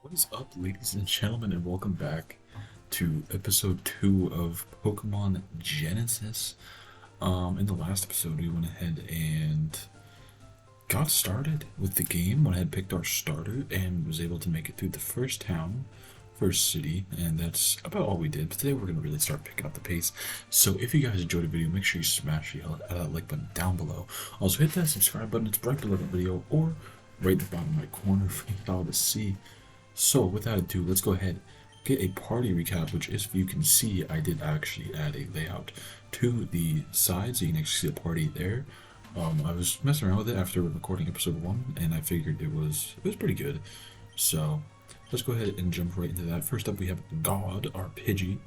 What is up, ladies and gentlemen, and welcome back to episode 2 of Pokemon Genesis. In the last episode, we went ahead and got started with the game. Went ahead, picked our starter, and was able to make it through the first town, first city, and that's about all we did. But today, we're going to really start picking up the pace. So, if you guys enjoyed the video, make sure you smash the hell out of that like button down below. Also, hit that subscribe button; it's right below the video, or right at the bottom right corner for you all to see. So, without ado, let's go ahead get a party recap, which, if you can see, I did actually add a layout to the side, so you can actually see the party there. I was messing around with it after recording episode 1, and I figured it was pretty good. So, let's go ahead and jump right into that. First up, we have God, our Pidgey,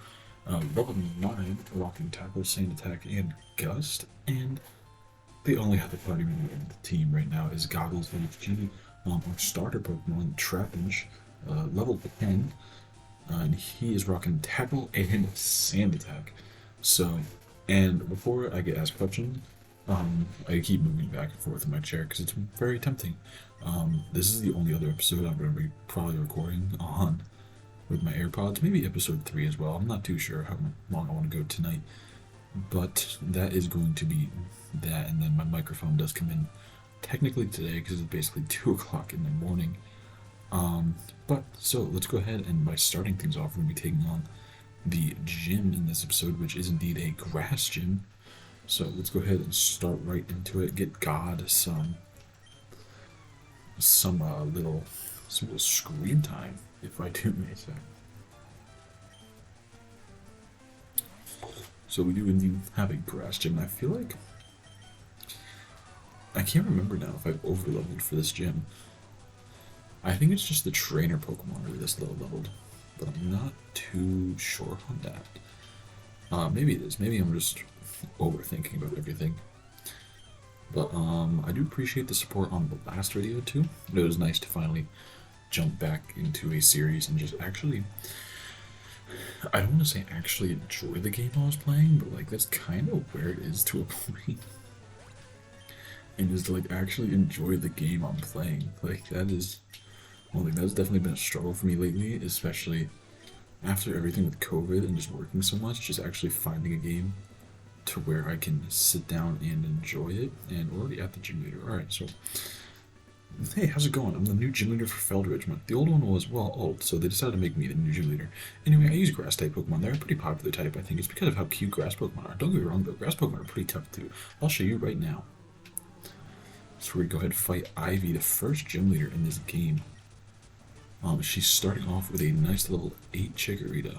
level 9, Rocking Tackle, Sand Attack, and Gust, and the only other party member in the team right now is Goggles HG, our starter Pokemon, Trapinch, level 10, and he is rocking Tackle and Sand Attack. So, and before I get asked a question, I keep moving back and forth in my chair because it's very tempting. This is the only other episode I'm going to be probably recording on with my AirPods, maybe episode 3 as well. I'm not too sure how long I want to go tonight, but that is going to be that, and then my microphone does come in technically today because it's basically 2 o'clock in the morning. But so let's go ahead, and by starting things off, we're going to be taking on the gym in this episode, which is indeed a grass gym. So let's go ahead and start right into it. Get God some little screen time, if I do may say. So we do indeed have a grass gym. I feel like I can't remember now if I've over-leveled for this gym. I think it's just the trainer Pokemon are this low leveled, but I'm not too sure on that. Maybe it is. Maybe I'm just overthinking about everything. But I do appreciate the support on the last video too. It was nice to finally jump back into a series and just actually, I don't want to say actually enjoy the game I was playing, but like that's kind of where it is to a point. And just to like actually enjoy the game I'm playing. Like that is, well, like that's definitely been a struggle for me lately, especially after everything with COVID and just working so much. Just actually finding a game to where I can sit down and enjoy it. And we're already at the gym leader. All right, so hey, how's it going? I'm the new gym leader for Feldridge. The old one was, well, old, so they decided to make me the new gym leader. Anyway, I use grass type Pokemon. They're a pretty popular type, I think. It's because of how cute grass Pokemon are. Don't get me wrong, but grass Pokemon are pretty tough too. I'll show you right now. So we're gonna go ahead and fight Ivy, the first gym leader in this game. She's starting off with a nice level 8 Chikorita.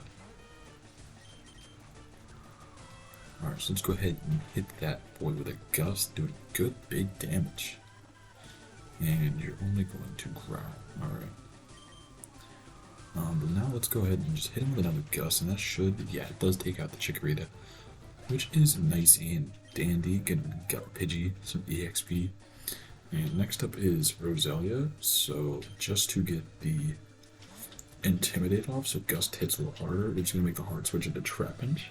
Alright, so let's go ahead and hit that boy with a Gust, doing good big damage. And you're only going to growl. Alright. But now let's go ahead and just hit him with another Gust, and that should, yeah, it does take out the Chikorita, which is nice and dandy. Getting got Pidgey, some EXP. And next up is Roselia, so just to get the Intimidate off, so Gust hits a little harder, it's going to make the hard switch into Trapinch.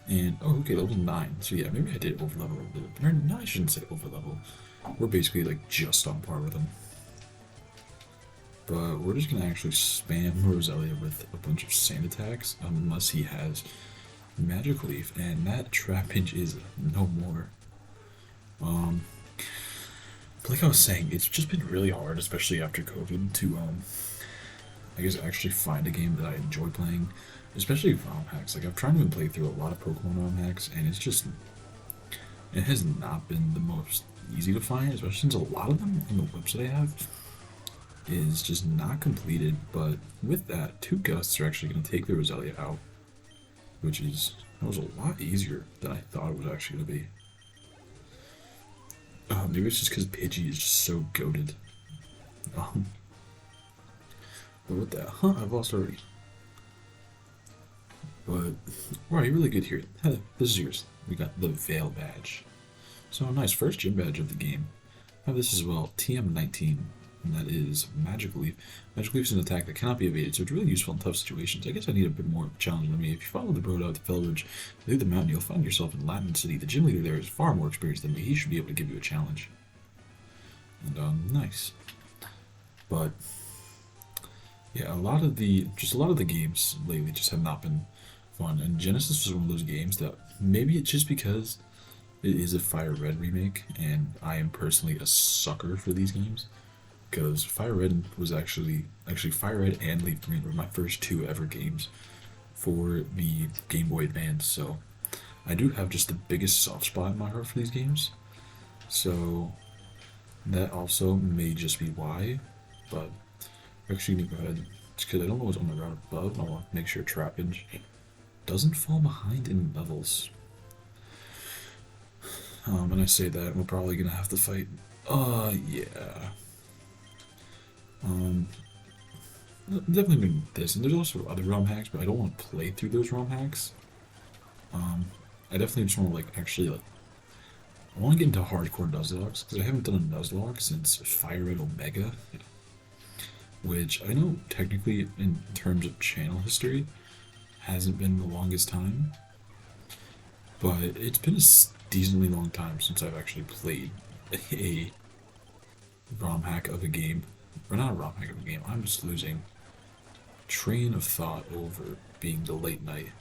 And, oh, okay, level 9, so yeah, maybe I did over-level a little bit. Or, no, I shouldn't say over-level. We're basically, like, just on par with him. But we're just going to actually spam Roselia with a bunch of Sand Attacks, unless he has Magic Leaf, and that Trapinch is no more. Like I was saying, it's just been really hard, especially after COVID, to, I guess, actually find a game that I enjoy playing, especially ROM hacks. Like, I've tried to play through a lot of Pokemon ROM hacks, and it's just, it has not been the most easy to find, especially since a lot of them in the website I have is just not completed. But with that, 2 Gusts are actually going to take the Roselia out, which is, that was a lot easier than I thought it was actually going to be. Maybe it's just because Pidgey is just so goated. But with that, I've lost already. But, wow, you're really good here. This is yours. We got the Veil badge. So nice, first gym badge of the game. I have this as well, TM19, and that is Magic Leaf. Magic Leaf is an attack that cannot be evaded, so it's really useful in tough situations. I guess I need a bit more of a challenge than me. If you follow the road out to Feldridge, leave the mountain, you'll find yourself in Latin City. The gym leader there is far more experienced than me. He should be able to give you a challenge. And, nice. But Yeah, a lot of the games lately just have not been fun, and Genesis was one of those games that maybe it's just because it is a FireRed remake, and I am personally a sucker for these games because FireRed was actually FireRed and Leaf Green were my first two ever games for the Game Boy Advance. So I do have just the biggest soft spot in my heart for these games. So that also may just be why, but we're actually gonna go ahead because I don't know what's on the route above. I want to make sure trappage doesn't fall behind in levels. And I say that we're probably gonna have to fight. Yeah. Um, Definitely been this, and there's also other ROM hacks, but I don't want to play through those ROM hacks. Um, I definitely just want to like actually like I want to get into hardcore Nuzlocks because I haven't done a Nuzlocke since FireRed Omega, which I know technically in terms of channel history hasn't been the longest time, but it's been a decently long time since I've actually played a ROM hack of a game. Or not a ROM hack of a game, I'm just losing train of thought over being the late night.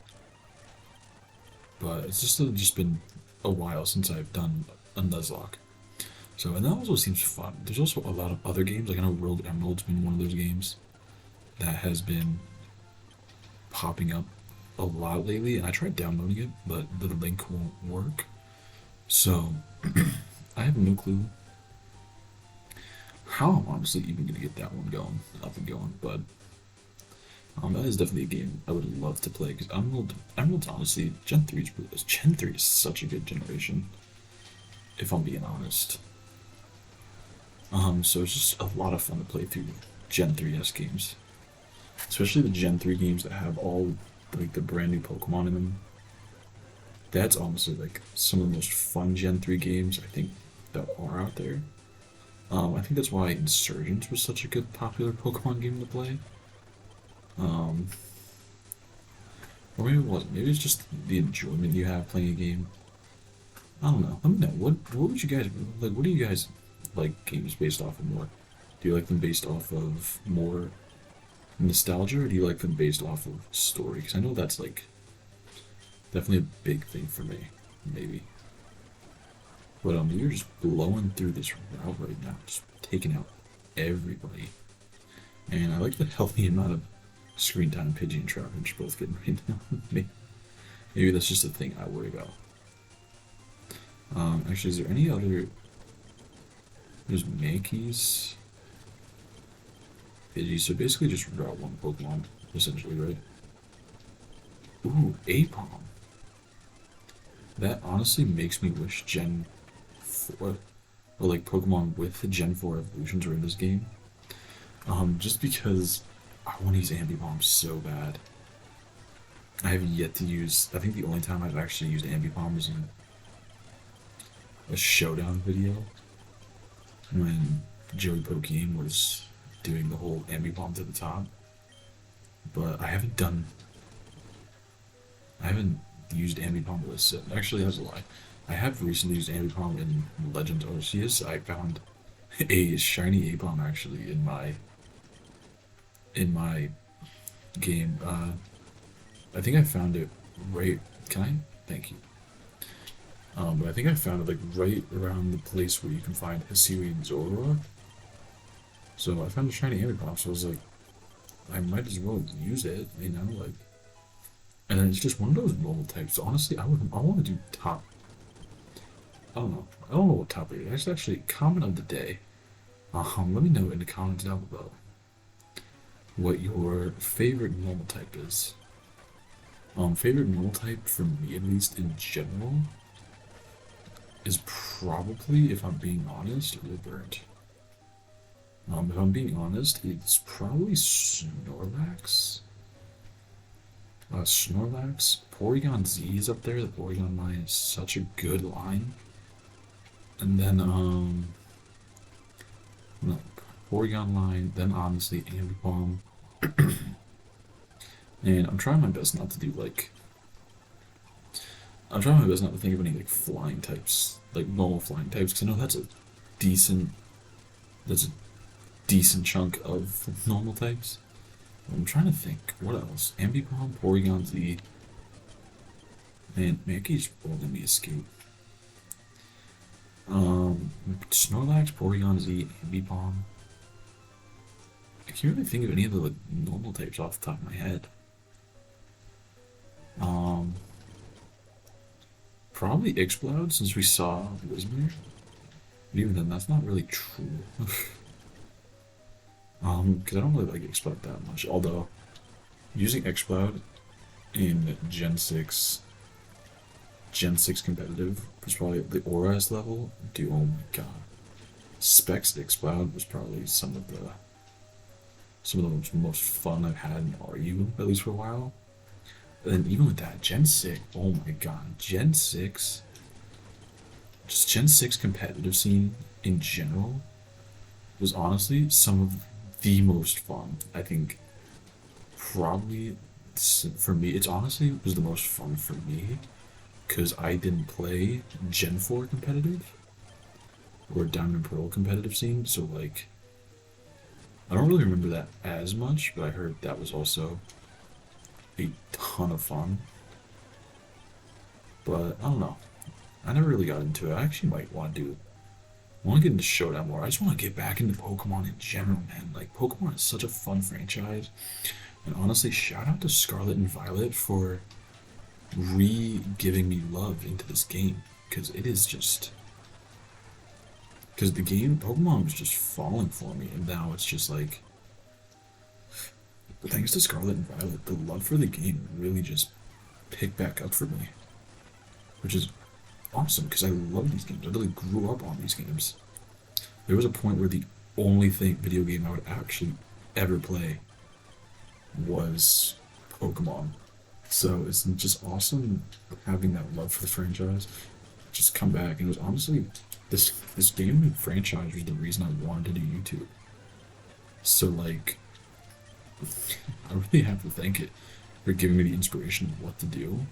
But it's just been a while since I've done a Nuzlocke. So, and that also seems fun. There's also a lot of other games, like I know World Emerald's been one of those games that has been popping up a lot lately, and I tried downloading it, but the link won't work. So, I have no clue how I'm honestly even gonna get that one going, up and going, but that is definitely a game I would love to play because Emerald's honestly Gen 3 is such a good generation, if I'm being honest. So it's just a lot of fun to play through Gen 3S games, especially the Gen 3 games that have all like the brand new Pokemon in them. That's honestly like some of the most fun Gen 3 games I think that are out there. I think that's why Insurgents was such a good popular Pokemon game to play. Um, or maybe it wasn't. Maybe it's just the enjoyment you have playing a game. I don't know. Let me know. What would you guys like? What do you guys like games based off of more? Do you like them based off of more nostalgia, or do you like them based off of story? Because I know that's like definitely a big thing for me, maybe. But you're just blowing through this route right now, just taking out everybody. And I like the healthy amount of screen time Pidgey and Trapinch both getting right now. Maybe that's just a thing I worry about. Actually, is there any other? There's Mankeys, Pidgey. So basically, just route one Pokemon, essentially, right? Ooh, Apom. That honestly makes me wish Gen 4, or like Pokemon with Gen 4 evolutions were in this game. Just because I want to use Ambipom so bad. I have yet to use. I think the only time I've actually used Ambipom was in a showdown video when Joey Pokine was doing the whole Ambipom to the top. But I haven't used Ambipom with Sid. Actually, that's a lie. I have recently used Ambipom in Legends Arceus. I found a shiny Apom actually in my game. I think I found it right. Can I? Thank you. But I think I found it like right around the place where you can find Hisuian Zorora. So I found a shiny Ambipom, so I was like, I might as well use it, you know, like. And then it's just one of those normal types. Honestly, I want to do top. I don't know. I don't know what top it is. It's actually comment of the day. Let me know in the comments down below what your favorite normal type is. Favorite normal type for me, at least in general, is probably, if I'm being honest, Burnt. If I'm being honest, it's probably Snorlax. Snorlax, Porygon Z is up there. The Porygon line is such a good line. And then, no, Porygon line, then honestly, Ambipom. And I'm trying my best not to do like. I'm trying my best not to think of any like flying types, like normal flying types, because I know decent. That's a decent chunk of normal types. I'm trying to think. What else? Ambipom, Porygon Z. Man, Mankey's won't let me escape. Snorlax, Porygon Z, Ambipom. I can't really think of any of the like, normal types off the top of my head. Probably Exploud, since we saw Wizmir. But even then, that's not really true. Because I don't really like Exploud that much. Although, using Exploud in Gen 6 competitive was probably the Auras level. Dude, oh my god. Specs Exploud was probably some of the most fun I've had in RU, at least for a while. And then even with that, Gen 6, oh my god, Gen 6, just Gen 6 competitive scene in general was honestly some of the most fun. I think probably for me, it's honestly was the most fun for me because I didn't play Gen 4 competitive or Diamond Pearl competitive scene, so like I don't really remember that as much, but I heard that was also a ton of fun. But I don't know. I never really got into it. I actually might want to do. I want to get into Showdown more. I just want to get back into Pokemon in general, man. Like Pokemon is such a fun franchise, and honestly, shout out to Scarlet and Violet for re-giving me love into this game because it is just because the game Pokemon was just falling for me, and now it's just like thanks to Scarlet and Violet, the love for the game really just picked back up for me, which is awesome because I love these games. I really grew up on these games. There was a point where the only video game I would actually ever play was Pokemon. So it's just awesome having that love for the franchise just come back. And it was honestly this game and franchise was the reason I wanted to do YouTube. So like I really have to thank it for giving me the inspiration of what to do.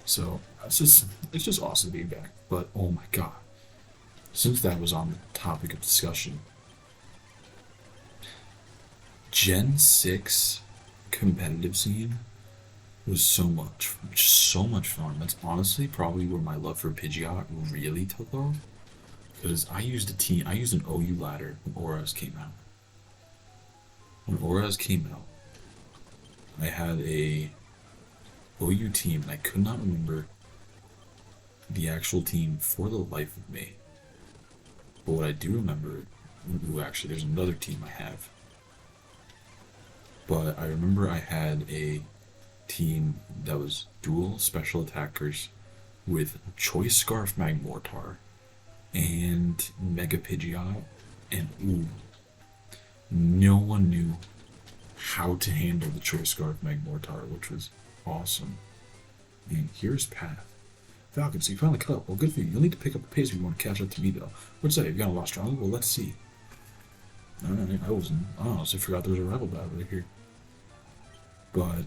So it's just awesome to be back. But oh my god, since that was on the topic of discussion, Gen 6 competitive scene was so much fun. That's honestly probably where my love for Pidgeot really took off. Because I used an OU ladder when Auras came out. When Auras came out, I had a OU team, and I could not remember the actual team for the life of me. But what I do remember, actually, there's another team I have. But I remember I had a team that was dual special attackers with Choice Scarf Magmortar and Mega Pidgeot, and ooh, no one knew how to handle the Choice Scarf Magmortar, which was awesome. And here's Path. Falcon, so you finally caught up. Well, good for you. You'll need to pick up the pace if you want to catch up to me, though. What's that? Have you gotten a lot stronger? Well, let's see. I honestly forgot there was a rival battle right here. But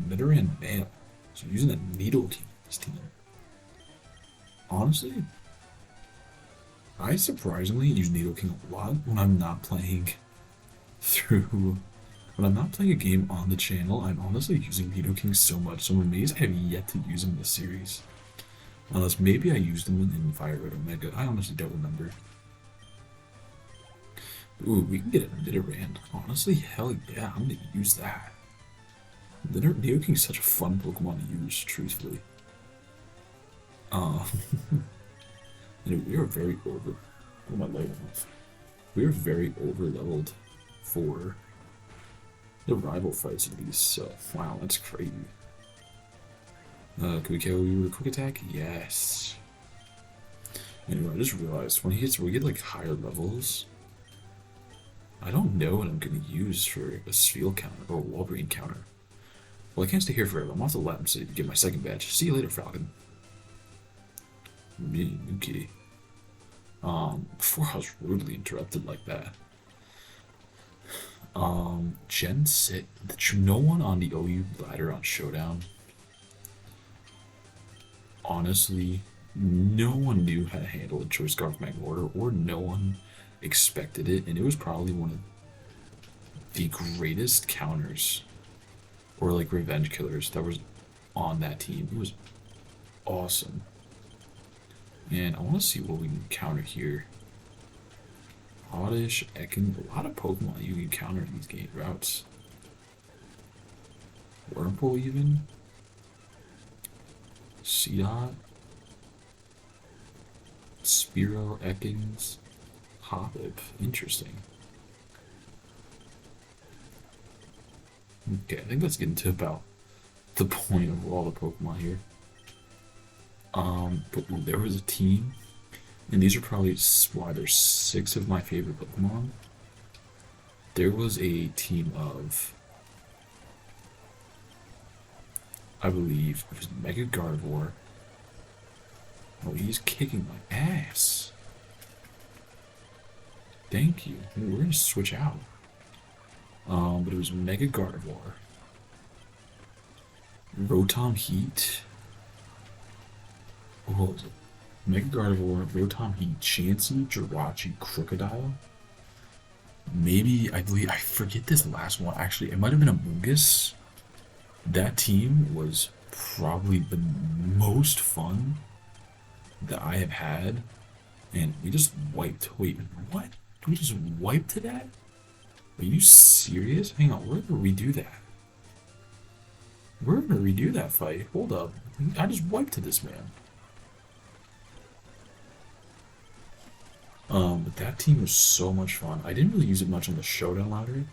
Nidoran Male. So using that Nidoking this team. Honestly, I surprisingly use Nidoking a lot when I'm not playing when I'm not playing a game on the channel. I'm honestly using Nidoking so much, so I'm amazed I have yet to use him in this series. Unless maybe I used him in FireRed Omega. I honestly don't remember. Ooh, we can get a Nidoran. Honestly, hell yeah, I'm gonna use that. Nidoking is such a fun Pokemon to use, truthfully. We are very over. What am I lighting off? We are very over leveled for the rival fights at least, so wow, that's crazy. Can we KO you with a quick attack? Yes. Anyway, I just realized when we get like higher levels, I don't know what I'm gonna use for a Spheal counter or a Wolverine counter. Well, I can't stay here forever. I'm off to Latin City to get my second badge. See you later, Falcon. Okay. Before I was rudely interrupted like that. Gen 6. No one on the OU ladder on Showdown. Honestly, no one knew how to handle a Choice Scarf Magmortar, or no one expected it, and it was probably one of the greatest counters or like revenge killers that was on that team. It was awesome. And I want to see what we can counter here. Oddish, Ekin, a lot of Pokemon you can counter in these game routes. Wurmple even. Seedot. Spearow, Ekans, Hoppip. Interesting. Okay, I think let's get into about the point of all the Pokemon here. But there was a team, and these are probably why there's 6 of my favorite Pokemon. There was a team of, I believe, it was Mega Gardevoir. Oh, he's kicking my ass. Thank you. We're gonna switch out. But it was Mega Gardevoir, Rotom Heat. What was it? Mega Gardevoir, Rotom Heat, Chansey, Jirachi, Crocodile. Maybe, I believe, I forget this last one. Actually, it might have been a Mungus. That team was probably the most fun that I have had. And we just wiped. Wait, what? We just wiped to that? Are you serious? Hang on, we're gonna redo that. We're gonna redo that fight. Hold up. I just wiped to this man. But that team was so much fun. I didn't really use it much on the Showdown Lottery.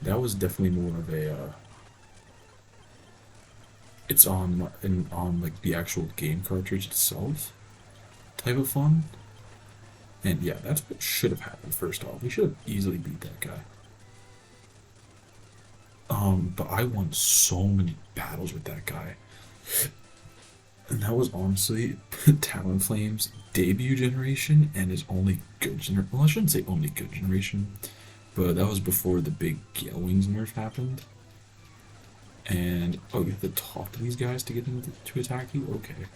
That was definitely more of a, it's on like the actual game cartridge itself type of fun. And yeah, that's what should have happened first off. We should have easily beat that guy. But I won so many battles with that guy. And that was honestly Talonflame's debut generation and his only good generation. Well, I shouldn't say only good generation, but that was before the big Gale Wings nerf happened. And, oh, you have to talk to these guys to get them to attack you? Okay.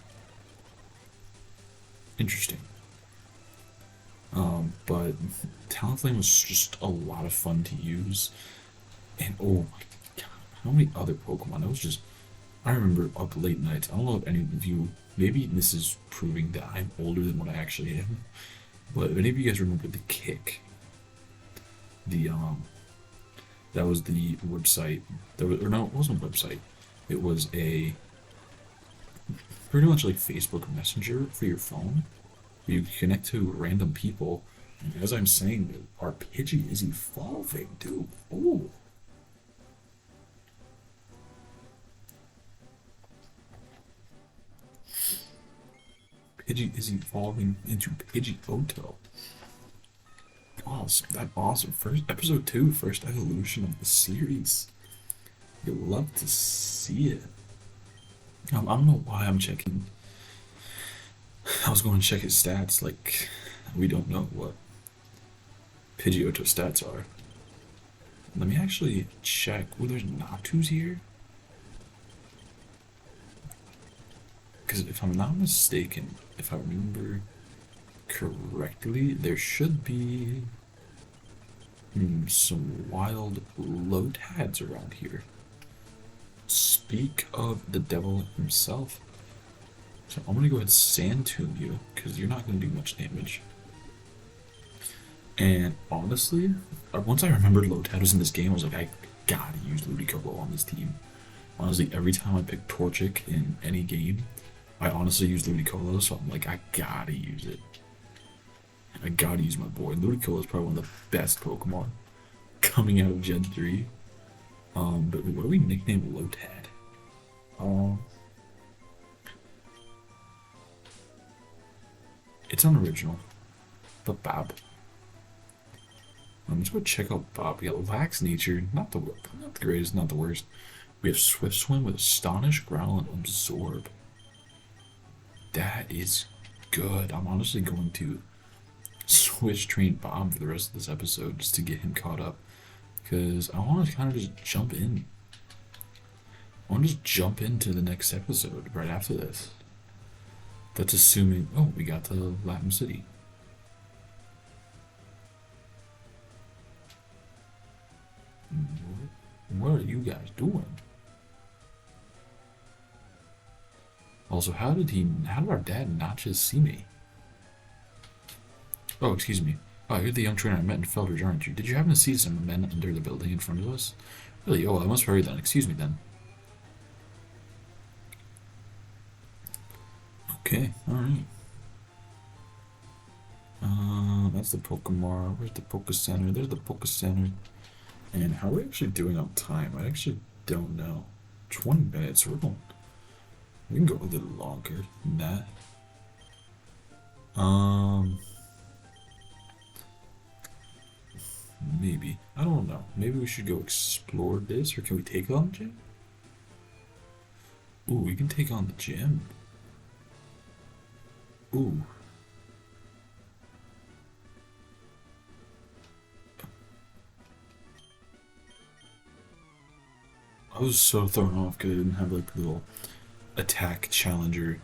Interesting. But Talonflame was just a lot of fun to use. And, oh my god, how many other Pokemon? It was just, I remember up late nights. I don't know if any of you, maybe this is proving that I'm older than what I actually am, but if any of you guys remember the Kick, that was the website, or no, it wasn't a website, it was a, pretty much like Facebook Messenger for your phone, where you connect to random people, and as I'm saying, our Pidgey is evolving, dude. Ooh. Pidgey is evolving into Pidgeotto. Awesome, that's awesome. First episode 2, first evolution of the series. You'll love to see it. I don't know why I'm checking. I was going to check his stats, like we don't know what Pidgeotto stats are. Let me actually check. Oh, there's Natus here. Because if I'm not mistaken, if I remember correctly, there should be some wild Lotads around here. Speak of the devil himself. So I'm gonna go ahead and Sand Tomb you, because you're not gonna do much damage. And honestly, once I remembered Lotad was in this game, I was like, I gotta use Ludicolo on this team. Honestly, every time I pick Torchic in any game, I honestly use Ludicolo, so I'm like, I gotta use it. I gotta use my boy. Ludicolo is probably one of the best Pokemon coming out of Gen 3. But what do we nickname Lotad? It's unoriginal. But Bob. Let's go check out Bob. We got Lax Nature, not the greatest, not the worst. We have Swift Swim with Astonish, Growl, and Absorb. That is good. I'm honestly going to switch train Bob for the rest of this episode just to get him caught up. Because I want to kind of just jump in. I want to just jump into the next episode right after this. That's assuming, oh, we got to Latin City. What are you guys doing? Also, how did our dad not just see me? Oh, excuse me. Oh, you're the young trainer I met in Feldridge, aren't you? Did you happen to see some men enter the building in front of us? Really? Oh, I must hurry then. Excuse me then. Okay, alright. That's the Pokemon. Where's the Poke Center? There's the Poke Center. And how are we actually doing on time? I actually don't know. 20 minutes. We can go a little longer than that. Maybe. I don't know. Maybe we should go explore this, or can we take on the gym? Ooh, we can take on the gym. Ooh. I was so thrown off because I didn't have like the little attack challenger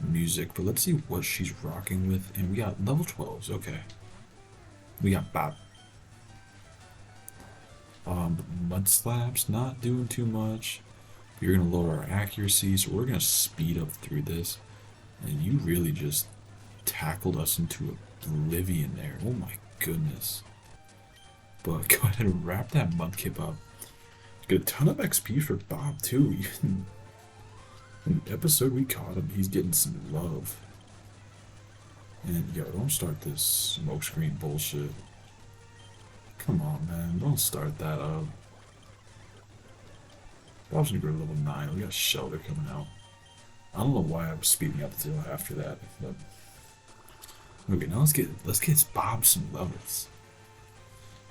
music, but let's see what she's rocking with. And we got level 12s, okay. We got Bob. Mud Slaps, not doing too much. You're gonna lower our accuracy, so we're gonna speed up through this. And you really just tackled us into oblivion there. Oh my goodness. But go ahead and wrap that Mudkip up. Get a ton of XP for Bob too. Even in the episode we caught him, he's getting some love. And yo, don't start this smokescreen bullshit. Come on, man, don't start that up. Bob's gonna go to level 9. We got Shelter coming out. I don't know why I was speeding up until after that, but okay, now let's get Bob some levels.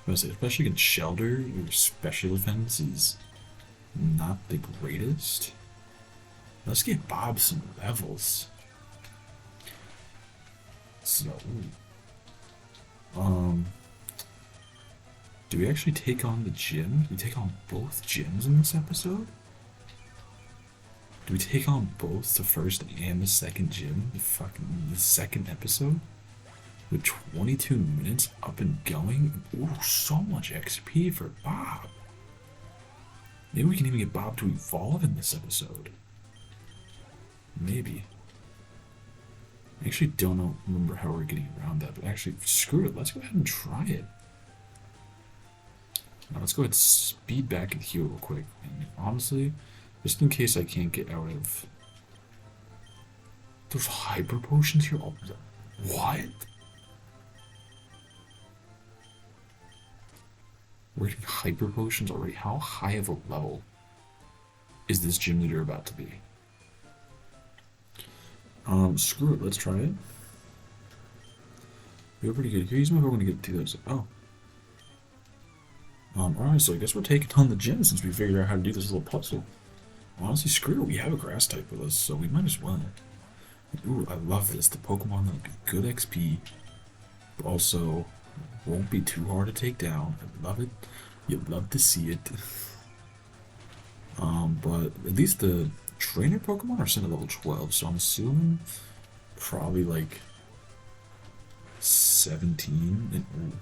I was gonna say, especially against Shelter, your special defense is not the greatest. Let's get Bob some levels. So, do we actually take on the gym? Do we take on both gyms in this episode? Do we take on both the first and the second gym? The second episode? With 22 minutes up and going? Ooh, so much XP for Bob. Maybe we can even get Bob to evolve in this episode. Maybe. I actually don't remember how we're getting around that, but actually, screw it. Let's go ahead and try it. Now let's go ahead and speed back and heal real quick. And honestly, just in case I can't get out of those hyper potions here. Oh, what? We're getting hyper potions already. How high of a level is this gym leader about to be? Screw it. Let's try it. We're pretty good here. He's not going to get to those. Oh. Alright, so I guess we're taking on the gym since we figured out how to do this little puzzle. Honestly, screw it. We have a grass type with us, so we might as well. Ooh, I love this. The Pokemon that get good XP, but also won't be too hard to take down. I love it. You'd love to see it. But at least the trainer Pokemon are sent at level 12, so I'm assuming probably like 17. And, ooh,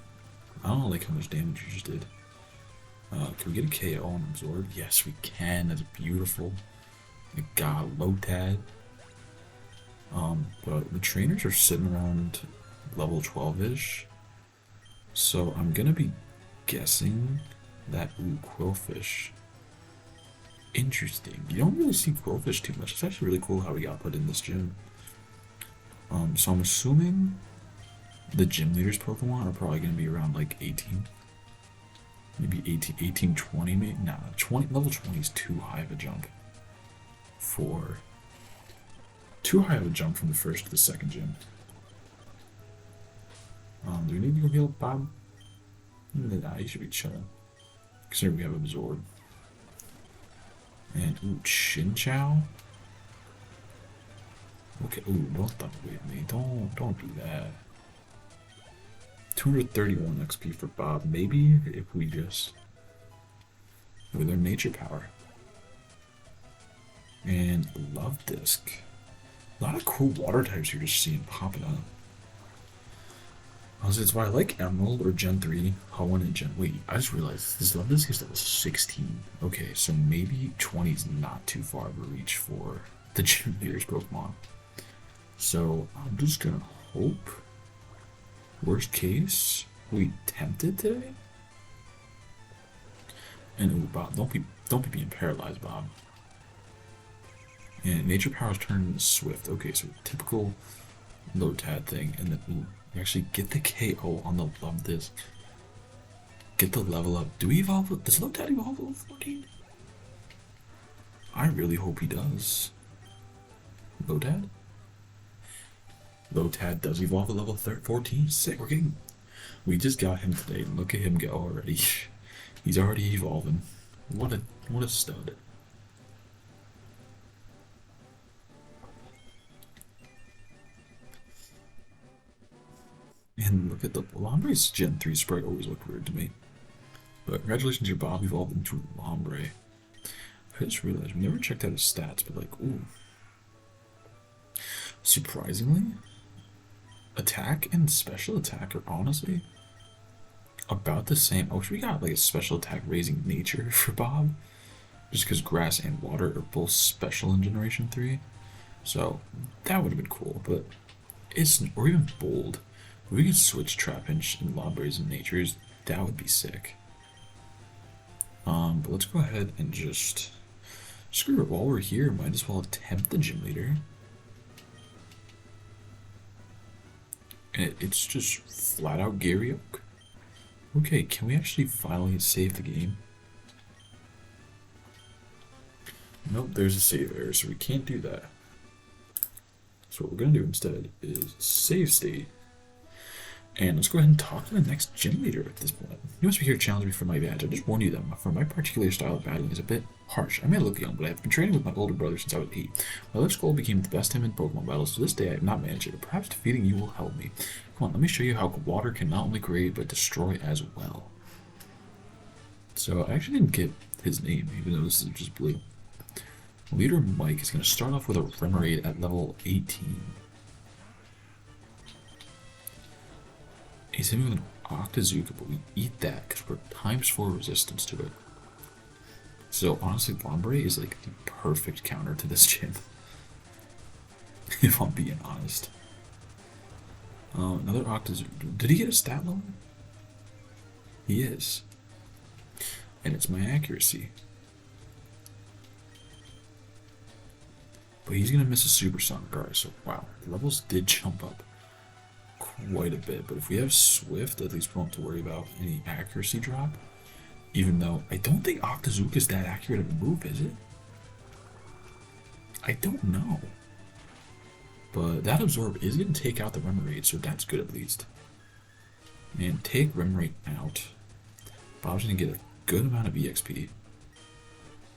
I don't like how much damage you just did. Can we get a KO on Absorb? Yes, we can. That's beautiful. We got Lotad. But the trainers are sitting around level 12-ish. So I'm gonna be guessing that, ooh, Quillfish. Interesting. You don't really see Quillfish too much. It's actually really cool how we got put in this gym. So I'm assuming the gym leader's Pokemon are probably gonna be around like 18. Maybe 18, 20, maybe? Nah, 20, level 20 is too high of a jump. Too high of a jump from the first to the second gym. Do we need to go heal Bob? Nah, he should be chilling. Considering we have Absorb. And, ooh, Chinchou? Okay, ooh, don't duck with me. Don't do that. 231 XP for Bob. Maybe if we just with their nature power. And Love Disc. A lot of cool water types you're just seeing popping up. It's why I like Emerald or Gen 3. How one and Gen. Wait, I just realized this level is level 16. Okay, so maybe 20 is not too far of a reach for the Gym Leader's Pokemon. So I'm just gonna hope. Worst case, we tempted today. And ooh, Bob, don't be being paralyzed, Bob. And nature powers turn swift. Okay, so typical Lotad thing, and then ooh, we actually get the KO on the love this. Get the level up. Do we evolve? Does Lotad evolve level 14? I really hope he does. Lotad? Lotad does evolve at level 14. Sick. We just got him today. Look at him go already. He's already evolving. What a stud. And look at the Lombre's Gen 3 sprite always looked weird to me. But congratulations, your Bob evolved into Lombre. I just realized we never checked out his stats, but like, ooh. Surprisingly, attack and special attack are honestly about the same. I wish we got like a special attack raising nature for Bob. Just because grass and water are both special in Generation 3. So that would have been cool, but or even bold. If we could switch Trapinch and Lombres and Natures, that would be sick. But let's go ahead and just screw it. While we're here, might as well attempt the Gym Leader. And it's just flat out Garyoke. Okay, can we actually finally save the game? Nope, there's a save error, so we can't do that. So what we're gonna do instead is save state. And let's go ahead and talk to the next Gym Leader at this point. You must be here to challenge me for my badge. I just warn you that for my particular style of battling is a bit harsh. I may look young, but I have been training with my older brother since I was 8. My life's goal became the best him in Pokemon battles. To this day, I have not managed it, but perhaps defeating you will help me. Come on, let me show you how water can not only create, but destroy as well. So I actually didn't get his name, even though this is just blue. Leader Mike is going to start off with a Remoraid at level 18. He's hitting with an Octazooka, but we eat that because we're ×4 resistance to it. So honestly, Lombre is like the perfect counter to this gym. If I'm being honest. Another Octazooka. Did he get a stat lower? He is. And it's my accuracy. But he's going to miss a Supersonic. Alright, so wow. The levels did jump up quite a bit, but if we have Swift, at least we won't have to worry about any accuracy drop. Even though I don't think Octazooka is that accurate of a move, is it? I don't know. But that Absorb is going to take out the Remoraid, so that's good at least. And take Remoraid out. Bob's going to get a good amount of EXP.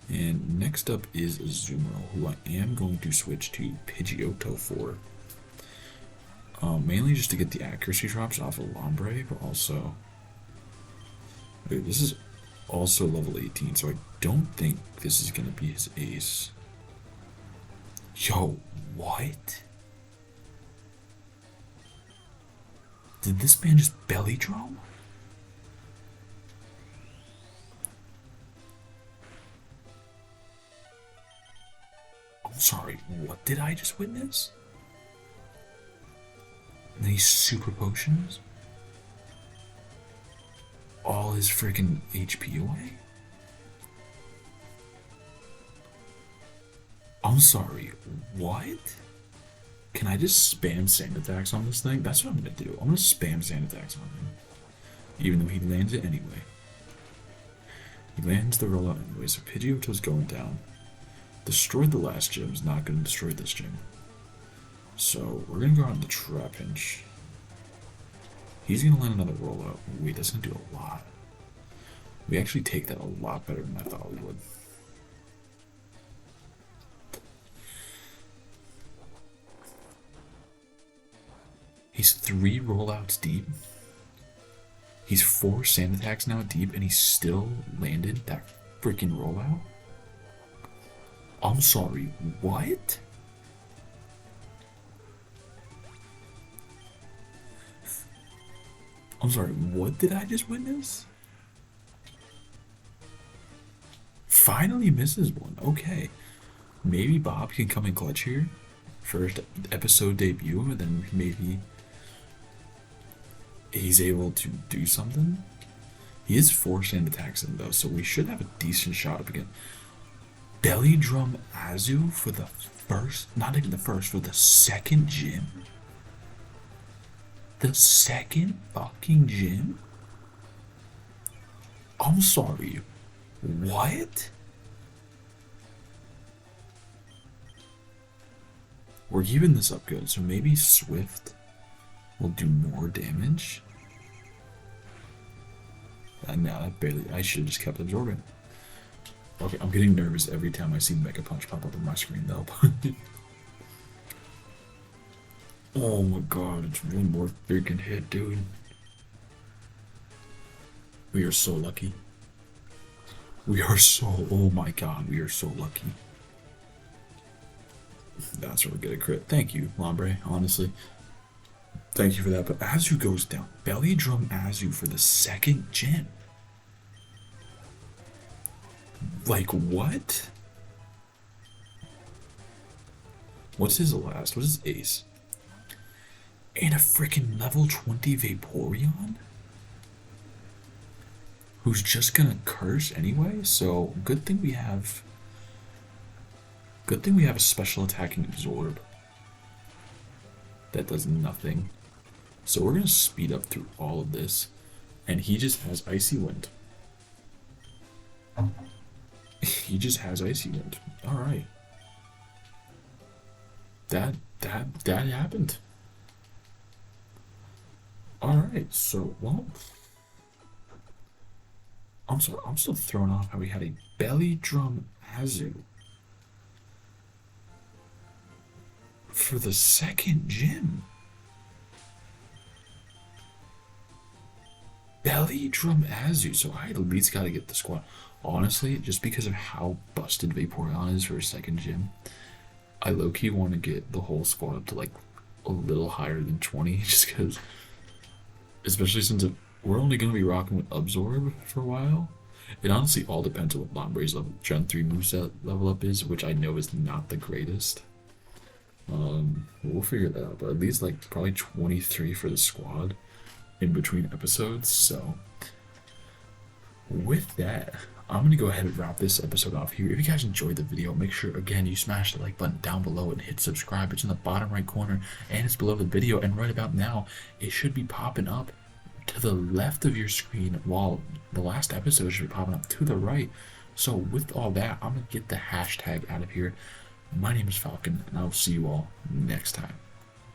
And next up is AZUMARILL, who I am going to switch to Pidgeotto for. Mainly just to get the accuracy drops off of Lombre, but also... Okay, this is also level 18, so I don't think this is going to be his ace. Yo, what? Did this man just belly drum? I'm sorry, what did I just witness? These super potions? All his freaking HP away? I'm sorry, what? Can I just spam sand attacks on this thing? That's what I'm gonna do. I'm gonna spam sand attacks on him. Even though he lands it anyway. He lands the rollout anyway, so Pidgeotto's going down. Destroyed the last gym, is not gonna destroy this gym. So we're gonna go out into Trapinch. He's gonna land another rollout. Wait, that's gonna do a lot. We actually take that a lot better than I thought we would. He's 3 rollouts deep. He's 4 sand attacks now deep, and he still landed that freaking rollout? I'm sorry, what? I'm sorry, what did I just witness? Finally misses one. Okay. Maybe Bob can come in clutch here. First episode debut, and then maybe he's able to do something. He is 4-stand attacks in though, so we should have a decent shot up again. Belly drum Azu for the first, not even the first, for the second gym? The second fucking gym? I'm sorry. What? We're keeping this up good, so maybe Swift will do more damage. No, that barely. I should have just kept absorbing. Okay, I'm getting nervous every time I see Mega Punch pop up on my screen, though. Oh my god, it's one more freaking hit, dude. We are so lucky. We are so. Oh my god, we are so lucky. That's really good at crit. Thank you, Lombre, honestly. Thank you for that. But Azu goes down. Belly drum Azu for the second gym. Like, what? What's his last? What's his ace? And a freaking level 20 Vaporeon? Who's just gonna curse anyway? So, good thing we have. Good thing we have a special attacking absorb. That does nothing. So we're gonna speed up through all of this. And he just has Icy Wind. He just has Icy Wind. Alright. That happened. Alright, so well. I'm sorry, I'm still thrown off how we had a belly drum Azu for the second gym. Belly drum Azu, so I at least gotta get the squad. Honestly, just because of how busted Vaporeon is for a second gym, I low-key want to get the whole squad up to like a little higher than 20, just because, especially since we're only going to be rocking with Absorb for a while. It honestly all depends on what Lombre's level, Gen 3 moveset level up is, which I know is not the greatest. We'll figure that out, but at least like probably 23 for the squad in between episodes. So with that, I'm gonna go ahead and wrap this episode off here. If you guys enjoyed the video, make sure again you smash the like button down below and hit subscribe. It's in the bottom right corner and it's below the video, and right about now it should be popping up to the left of your screen, while the last episode should be popping up to the right. So with all that, I'm gonna get the hashtag out of here. My name is Falcon, and I'll see you all next time.